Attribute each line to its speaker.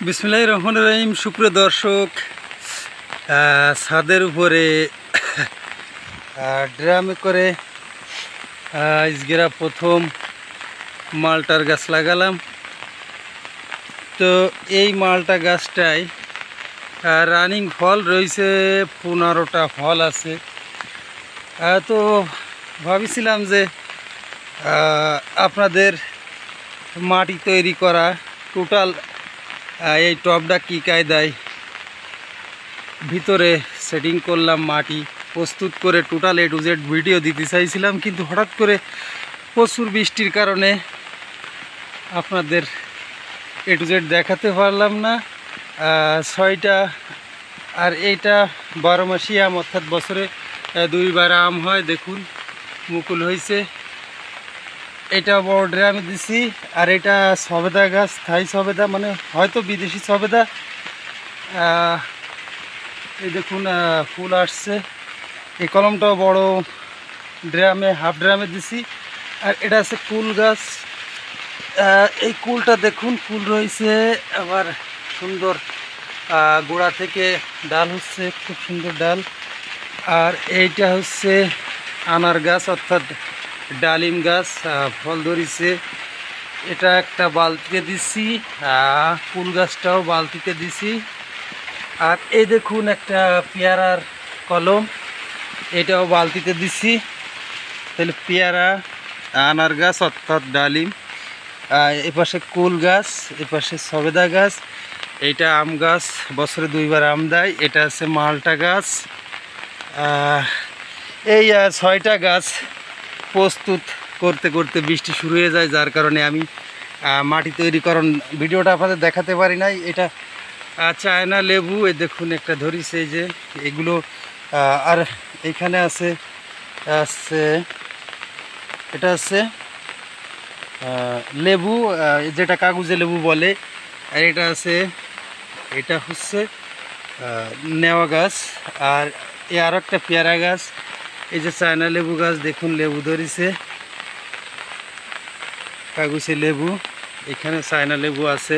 Speaker 1: বিসমিল্লাহির রহমানির রহিম। সুপ্রিয় দর্শক, ছাদের উপরে ড্রামে করে ইসগেরা প্রথম মালটার গাছ লাগালাম। তো এই মালটা গাছটায় রানিং ফল রয়েছে, 15টা ফল আছে। তো ভাবছিলাম যে আপনাদের মাটি তৈরি করা টোটাল এই টবটা কী কায়দায় ভিতরে সেটিং করলাম, মাটি প্রস্তুত করে total A to Z video দিতে চাইছিলাম, কিন্তু হঠাৎ করে প্রচুর বৃষ্টির কারণে আপনাদের A to Z দেখাতে পারলাম না। 6টা আর এইটা 12 মাসি আম, অর্থাৎ বছরে 2বার আম হয়। দেখুন মুকুল হয়েছে। এটা বড় ড্রামে দিছি। আর এটা সবেদা গাছ, থাই সবেদা, মানে হয়তো বিদেশি সবেদা। এই দেখুন ফুল আসছে। এই কলমটাও বড় ড্রামে, হাফ ড্রামে দিছি। আর এটা আছে কুল গাছ। এই কুলটা দেখুন, ফুল রয়েছে, আবার সুন্দর গোড়া থেকে ডাল হচ্ছে, খুব সুন্দর ডাল। আর এইটা হচ্ছে আনার গাছ, অর্থাৎ ডালিম গাছ, ফল ধরেছে। এটা একটা বালতিতে দিছি, ফুল গাছটাও বালতিতে দিছি। আর এই দেখুন একটা পেয়ারার কলম, এটাও বালতিতে দিছি। তাহলে পেয়ারা, আনার গাছ অর্থাৎ ডালিম, এপাশে কুল গাছ, এপাশে সবেদা গাছ, এইটা আম গাছ, বছরে 2বার আম দেয়। এটা আছে মালটা গাছ। এই 6টা গাছ প্রস্তুত করতে করতে বৃষ্টি শুরু হয়ে যায়, যার কারণে আমি মাটি তৈরিকরণ ভিডিওটা আপনাদের দেখাতে পারি নাই। এটা চায়না লেবু, এই দেখুন একটা ধরিছে, এই যে এগুলো। আর এখানে আছে এটা আছে লেবু, যেটা কাগজে লেবু বলে। আর এটা আছে, এটা হচ্ছে নেওয়া গাছ। আর আরও একটা পেয়ারা গাছ। এই যে চায়না লেবু গাছ, দেখুন লেবু ধরেছে, কাগজে লেবু। এখানে চায়না লেবু আছে।